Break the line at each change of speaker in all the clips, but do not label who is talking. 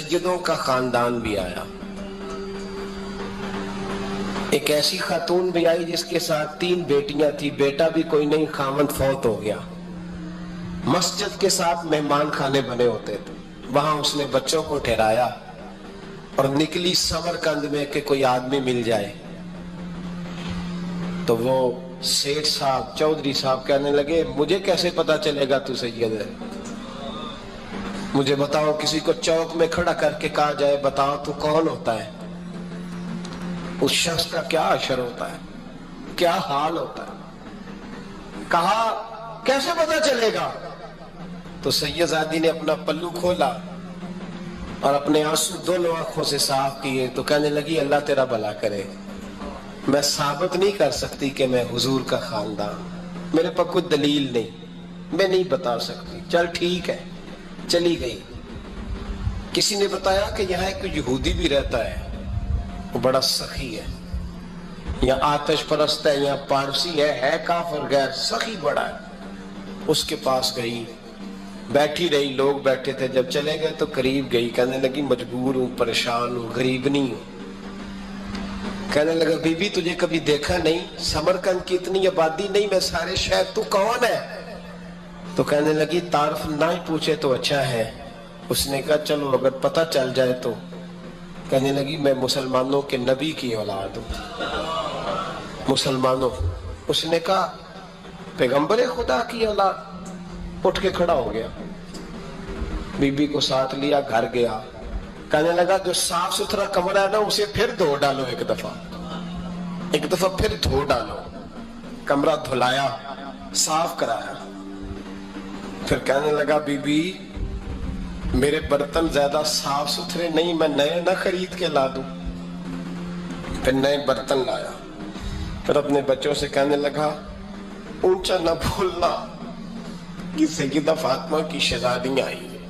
سیدوں کا خاندان بھی آیا. ایک ایسی خاتون بھی آئی جس کے ساتھ 3 بیٹیاں تھی، بیٹا بھی کوئی نہیں، خاوند فوت ہو گیا. مسجد کے ساتھ مہمان خانے بنے ہوتے تھے، وہاں اس نے بچوں کو ٹھہرایا اور نکلی سمرقند میں کہ کوئی آدمی مل جائے. تو وہ سیٹھ صاحب، چودھری صاحب کہنے لگے مجھے کیسے پتا چلے گا تو سید ہے؟ مجھے بتاؤ، کسی کو چوک میں کھڑا کر کے کہا جائے بتاؤ تو کون ہوتا ہے، اس شخص کا کیا اشر ہوتا ہے، کیا حال ہوتا ہے؟ کہا کیسے پتا چلے گا؟ تو سیدزادی نے اپنا پلو کھولا اور اپنے آنسو دونوں آنکھوں سے صاف کیے تو کہنے لگی اللہ تیرا بھلا کرے، میں ثابت نہیں کر سکتی کہ میں حضور کا خاندان، میرے پاس کوئی دلیل نہیں، میں نہیں بتا سکتی. چل ٹھیک ہے، چلی گئی. کسی نے بتایا کہ یہاں ایک یہودی بھی رہتا ہے، وہ بڑا سخی ہے، یا آتش پرست ہے، یا پارسی ہے کافر غیر، سخی بڑا ہے. اس کے پاس گئی، بیٹھی رہی، لوگ بیٹھے تھے، جب چلے گئے تو قریب گئی، کہنے لگی مجبور ہوں، پریشان ہوں، غریب نہیں ہوں. کہنے لگا بی بی تجھے کبھی دیکھا نہیں، سمرقند کی اتنی آبادی نہیں، میں سارے شہر، تو کون ہے؟ تو کہنے لگی تعارف نہ ہی پوچھے تو اچھا ہے. اس نے کہا چلو اگر پتہ چل جائے تو. کہنے لگی میں مسلمانوں کے نبی کی اولاد ہوں. مسلمانوں. اس نے کہا پیغمبر خدا کی اولاد. اٹھ کے کھڑا ہو گیا، بی بی کو ساتھ لیا، گھر گیا. کہنے لگا جو صاف ستھرا کمرہ ہے نا اسے پھر دھو ڈالو، ایک دفعہ پھر دھو ڈالو. کمرہ دھلایا، صاف کرایا. پھر کہنے لگا بی بی میرے برتن زیادہ صاف ستھرے نہیں، میں نئے نہ خرید کے لا دوں. پھر نئے برتن لایا. پھر اپنے بچوں سے کہنے لگا اونچا نہ بھولنا کہ سیدہ فاطمہ کی شہزادیاں آئی ہیں،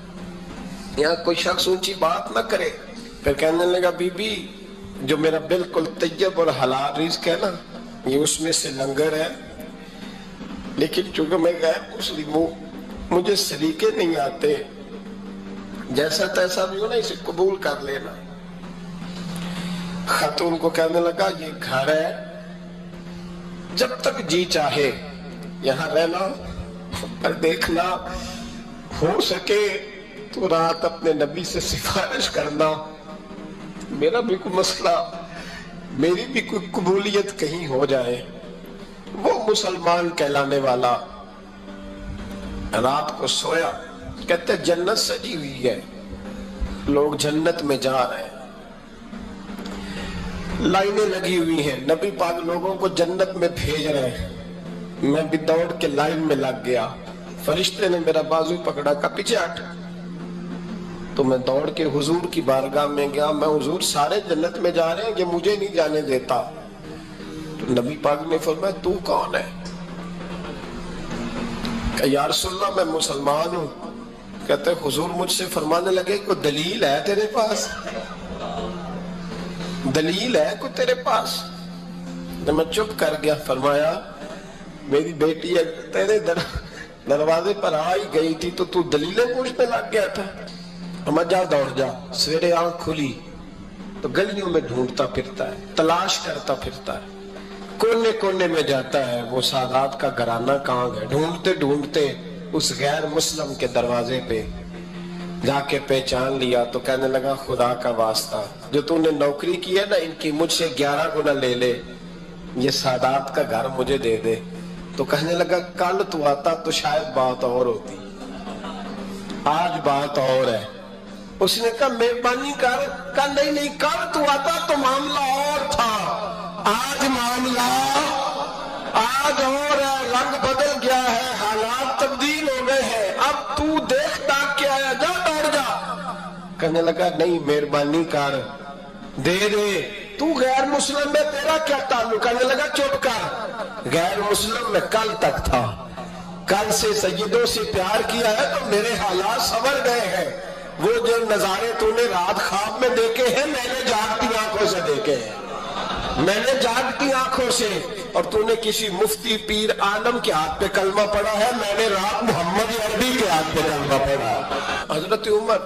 یہاں کوئی شخص اونچی بات نہ کرے. پھر کہنے لگا بی بی جو میرا بالکل طیب اور حلال رزق ہے نا، یہ اس میں سے لنگر ہے، لیکن چونکہ میں غیر مسلم ہوں، مجھے سلیقے نہیں آتے، جیسا تیسا بھی ہو نا اسے قبول کر لینا. خاتون کو کہنے لگا یہ گھر ہے، جب تک جی چاہے یہاں رہنا، پر دیکھنا ہو سکے تو رات اپنے نبی سے سفارش کرنا، میرا بھی کوئی مسئلہ، میری بھی کوئی قبولیت کہیں ہو جائے. وہ مسلمان کہلانے والا رات کو سویا. کہتے جنت سجی ہوئی ہے، لوگ جنت میں جا رہے ہیں، لائنیں لگی ہوئی ہیں، نبی پاک لوگوں کو جنت میں بھیج رہے ہیں. میں بھی دوڑ کے لائن میں لگ گیا، فرشتے نے میرا بازو پکڑا، کہا پیچھے ہٹ. تو میں دوڑ کے حضور کی بارگاہ میں گیا، میں حضور سارے جنت میں جا رہے ہیں، یہ مجھے نہیں جانے دیتا. تو نبی پاک نے فرمایا تو کون ہے؟ کہ یا رسول اللہ میں مسلمان ہوں. کہتے حضور مجھ سے فرمانے لگے کوئی دلیل ہے تیرے پاس؟ دلیل ہے کوئی تیرے پاس؟ تو میں چپ کر گیا. فرمایا میری بیٹی تیرے دروازے پر آئی گئی تھی تو دلیلیں پوچھنے لگ گیا تھا. میں جا دوڑ جا. سویرے آنکھ کھلی تو گلیوں میں ڈھونڈتا پھرتا ہے، تلاش کرتا پھرتا ہے، کونے کونے میں جاتا ہے وہ سادات کا گھرانہ کہاں گئے. ڈھونڈتے ڈھونڈتے اس غیر مسلم کے دروازے پہ جا کے پہچان لیا. تو کہنے لگا خدا کا واسطہ جو تو نے نوکری کی ہے نا ان کی مجھ سے 11 گنا لے لے، یہ سادات کا گھر مجھے دے دے. تو کہنے لگا کل تو آتا تو شاید بات اور ہوتی، آج بات اور ہے. اس نے کہا مہربانی کر. کہا نہیں کل تو آتا تو معاملہ اور تھا، آج معاملہ آج اور ہے، رنگ بدل گیا ہے، حالات تبدیل ہو گئے ہیں، اب تو دیکھتا کیا ہے، جا بیٹھ جا. کہنے لگا نہیں مہربانی کر، دے دے. تو غیر مسلم میں تیرا کیا تعلق؟ کہنے لگا چپ کر، غیر مسلم میں کل تک تھا، کل سے سیدوں سے پیار کیا ہے تو میرے حالات سنور گئے ہیں. وہ جو نظارے تو نے رات خواب میں دیکھے ہیں میں نے جاگتی آنکھوں سے دیکھے ہیں، میں نے جاگتی آنکھوں سے. اور تو نے کسی مفتی پیر عالم کے ہاتھ پہ کلمہ پڑھا ہے، میں نے رات محمد عربی کے ہاتھ پہ کلمہ پڑھا. حضرت عمر